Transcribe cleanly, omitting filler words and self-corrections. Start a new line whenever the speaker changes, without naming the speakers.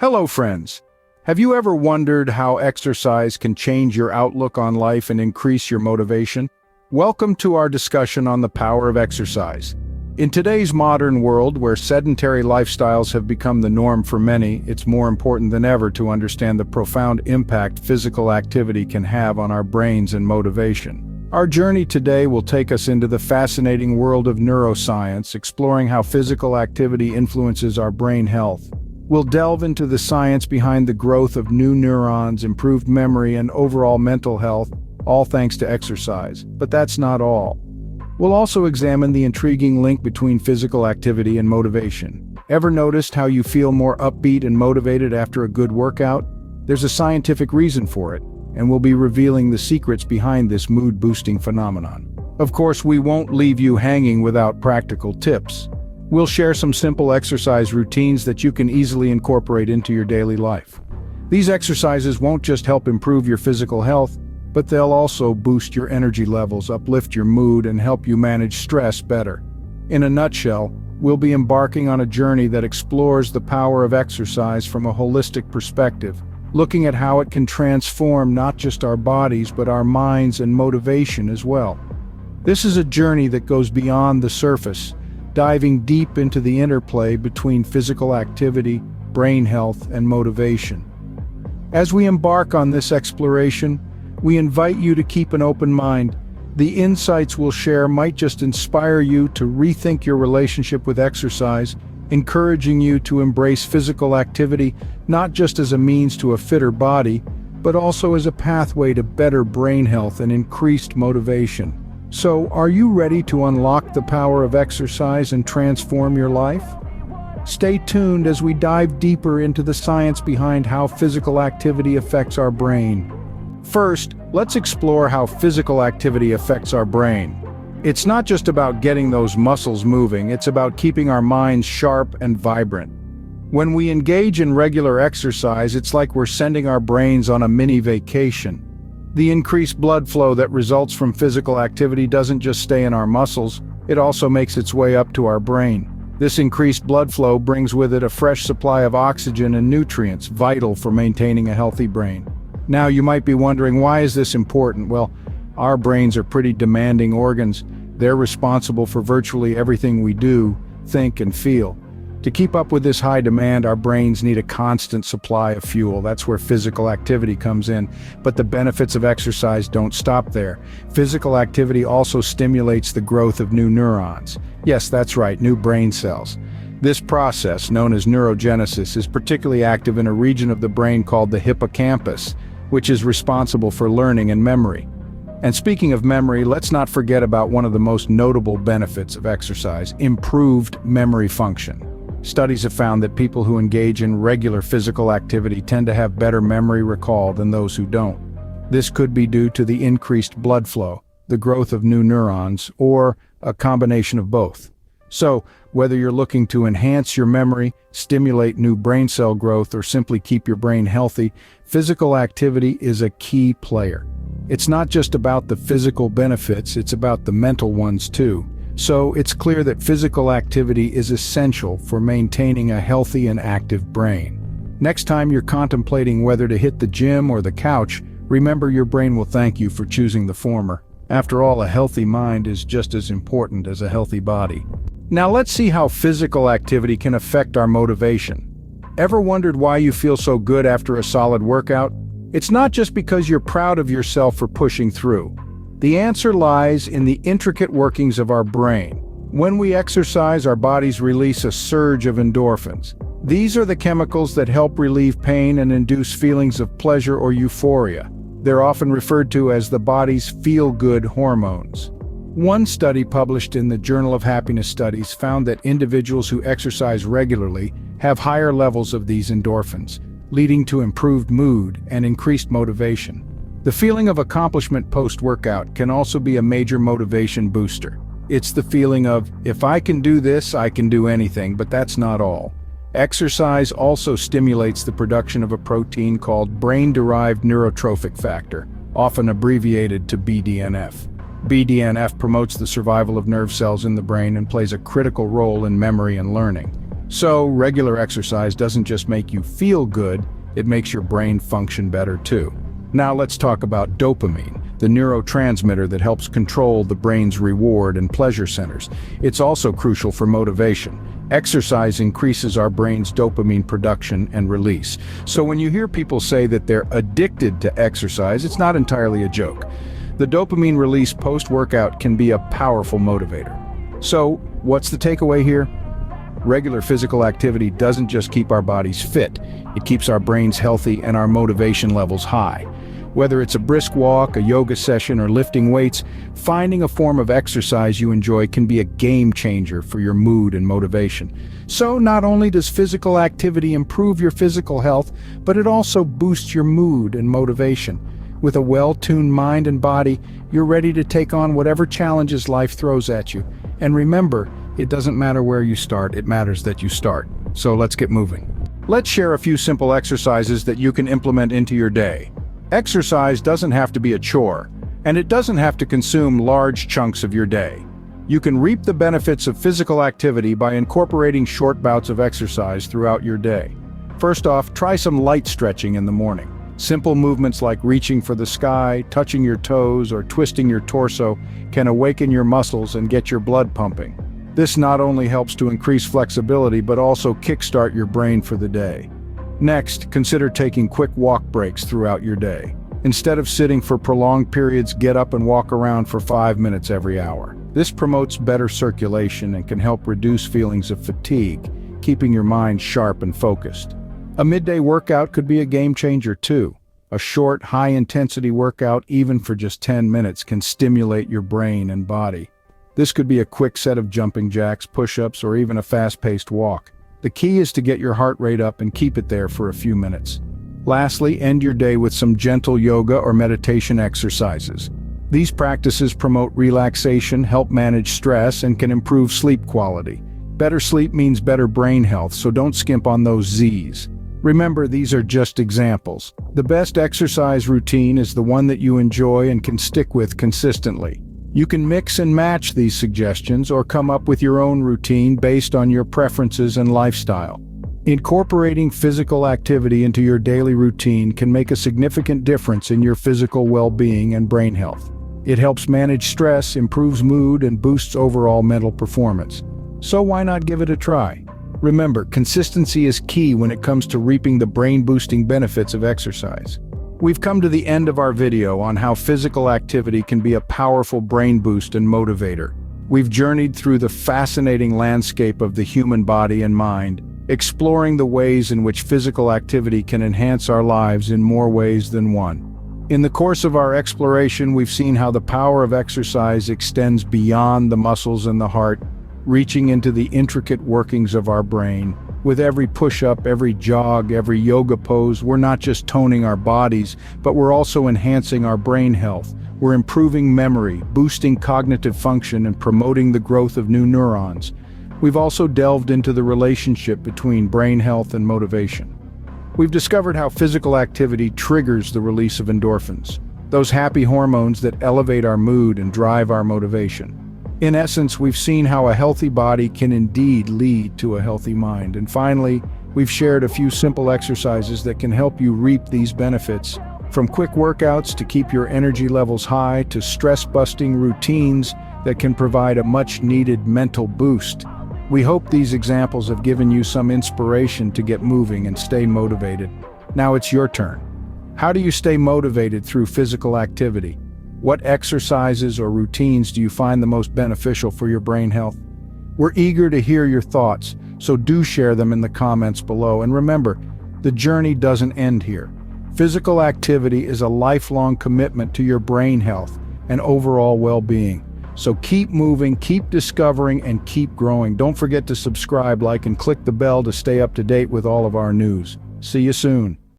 Hello, friends. Have you ever wondered how exercise can change your outlook on life and increase your motivation? Welcome to our discussion on the power of exercise. In today's modern world, where sedentary lifestyles have become the norm for many, it's more important than ever to understand the profound impact physical activity can have on our brains and motivation. Our journey today will take us into the fascinating world of neuroscience, exploring how physical activity influences our brain health. We'll delve into the science behind the growth of new neurons, improved memory, and overall mental health, all thanks to exercise. But that's not all. We'll also examine the intriguing link between physical activity and motivation. Ever noticed how you feel more upbeat and motivated after a good workout? There's a scientific reason for it, and we'll be revealing the secrets behind this mood-boosting phenomenon. Of course, we won't leave you hanging without practical tips. We'll share some simple exercise routines that you can easily incorporate into your daily life. These exercises won't just help improve your physical health, but they'll also boost your energy levels, uplift your mood, and help you manage stress better. In a nutshell, we'll be embarking on a journey that explores the power of exercise from a holistic perspective, looking at how it can transform not just our bodies, but our minds and motivation as well. This is a journey that goes beyond the surface, diving deep into the interplay between physical activity, brain health, and motivation. As we embark on this exploration, we invite you to keep an open mind. The insights we'll share might just inspire you to rethink your relationship with exercise, encouraging you to embrace physical activity not just as a means to a fitter body, but also as a pathway to better brain health and increased motivation. So, are you ready to unlock the power of exercise and transform your life? Stay tuned as we dive deeper into the science behind how physical activity affects our brain. First, let's explore how physical activity affects our brain. It's not just about getting those muscles moving, it's about keeping our minds sharp and vibrant. When we engage in regular exercise, it's like we're sending our brains on a mini vacation. The increased blood flow that results from physical activity doesn't just stay in our muscles, it also makes its way up to our brain. This increased blood flow brings with it a fresh supply of oxygen and nutrients, vital for maintaining a healthy brain. Now, you might be wondering, why is this important? Well, our brains are pretty demanding organs. They're responsible for virtually everything we do, think, and feel. To keep up with this high demand, our brains need a constant supply of fuel. That's where physical activity comes in. But the benefits of exercise don't stop there. Physical activity also stimulates the growth of new neurons. Yes, that's right, new brain cells. This process, known as neurogenesis, is particularly active in a region of the brain called the hippocampus, which is responsible for learning and memory. And speaking of memory, let's not forget about one of the most notable benefits of exercise: improved memory function. Studies have found that people who engage in regular physical activity tend to have better memory recall than those who don't. This could be due to the increased blood flow, the growth of new neurons, or a combination of both. So, whether you're looking to enhance your memory, stimulate new brain cell growth, or simply keep your brain healthy, physical activity is a key player. It's not just about the physical benefits, it's about the mental ones too. So, it's clear that physical activity is essential for maintaining a healthy and active brain. Next time you're contemplating whether to hit the gym or the couch, remember your brain will thank you for choosing the former. After all, a healthy mind is just as important as a healthy body. Now let's see how physical activity can affect our motivation. Ever wondered why you feel so good after a solid workout? It's not just because you're proud of yourself for pushing through. The answer lies in the intricate workings of our brain. When we exercise, our bodies release a surge of endorphins. These are the chemicals that help relieve pain and induce feelings of pleasure or euphoria. They're often referred to as the body's feel-good hormones. One study published in the Journal of Happiness Studies found that individuals who exercise regularly have higher levels of these endorphins, leading to improved mood and increased motivation. The feeling of accomplishment post-workout can also be a major motivation booster. It's the feeling of, if I can do this, I can do anything, but that's not all. Exercise also stimulates the production of a protein called brain-derived neurotrophic factor, often abbreviated to BDNF. BDNF promotes the survival of nerve cells in the brain and plays a critical role in memory and learning. So, regular exercise doesn't just make you feel good, it makes your brain function better too. Now let's talk about dopamine, the neurotransmitter that helps control the brain's reward and pleasure centers. It's also crucial for motivation. Exercise increases our brain's dopamine production and release. So when you hear people say that they're addicted to exercise, it's not entirely a joke. The dopamine release post-workout can be a powerful motivator. So, what's the takeaway here? Regular physical activity doesn't just keep our bodies fit, it keeps our brains healthy and our motivation levels high. Whether it's a brisk walk, a yoga session, or lifting weights, finding a form of exercise you enjoy can be a game changer for your mood and motivation. So not only does physical activity improve your physical health, but it also boosts your mood and motivation. With a well-tuned mind and body, you're ready to take on whatever challenges life throws at you. And remember, it doesn't matter where you start, it matters that you start. So let's get moving. Let's share a few simple exercises that you can implement into your day. Exercise doesn't have to be a chore, and it doesn't have to consume large chunks of your day. You can reap the benefits of physical activity by incorporating short bouts of exercise throughout your day. First off, try some light stretching in the morning. Simple movements like reaching for the sky, touching your toes, or twisting your torso can awaken your muscles and get your blood pumping. This not only helps to increase flexibility but also kickstart your brain for the day. Next, consider taking quick walk breaks throughout your day. Instead of sitting for prolonged periods, get up and walk around for 5 minutes every hour. This promotes better circulation and can help reduce feelings of fatigue, keeping your mind sharp and focused. A midday workout could be a game changer too. A short, high-intensity workout, even for just 10 minutes, can stimulate your brain and body. This could be a quick set of jumping jacks, push-ups, or even a fast-paced walk. The key is to get your heart rate up and keep it there for a few minutes. Lastly, end your day with some gentle yoga or meditation exercises. These practices promote relaxation, help manage stress, and can improve sleep quality. Better sleep means better brain health, so don't skimp on those Z's. Remember, these are just examples. The best exercise routine is the one that you enjoy and can stick with consistently. You can mix and match these suggestions or come up with your own routine based on your preferences and lifestyle. Incorporating physical activity into your daily routine can make a significant difference in your physical well-being and brain health. It helps manage stress, improves mood, and boosts overall mental performance. So why not give it a try? Remember, consistency is key when it comes to reaping the brain-boosting benefits of exercise. We've come to the end of our video on how physical activity can be a powerful brain boost and motivator. We've journeyed through the fascinating landscape of the human body and mind, exploring the ways in which physical activity can enhance our lives in more ways than one. In the course of our exploration, we've seen how the power of exercise extends beyond the muscles and the heart, reaching into the intricate workings of our brain. With every push-up, every jog, every yoga pose, we're not just toning our bodies, but we're also enhancing our brain health. We're improving memory, boosting cognitive function, and promoting the growth of new neurons. We've also delved into the relationship between brain health and motivation. We've discovered how physical activity triggers the release of endorphins, those happy hormones that elevate our mood and drive our motivation. In essence, we've seen how a healthy body can indeed lead to a healthy mind. And finally, we've shared a few simple exercises that can help you reap these benefits. From quick workouts to keep your energy levels high, to stress-busting routines that can provide a much-needed mental boost. We hope these examples have given you some inspiration to get moving and stay motivated. Now it's your turn. How do you stay motivated through physical activity? What exercises or routines do you find the most beneficial for your brain health? We're eager to hear your thoughts, so do share them in the comments below. And remember, the journey doesn't end here. Physical activity is a lifelong commitment to your brain health and overall well-being. So keep moving, keep discovering, and keep growing. Don't forget to subscribe, like, and click the bell to stay up to date with all of our news. See you soon.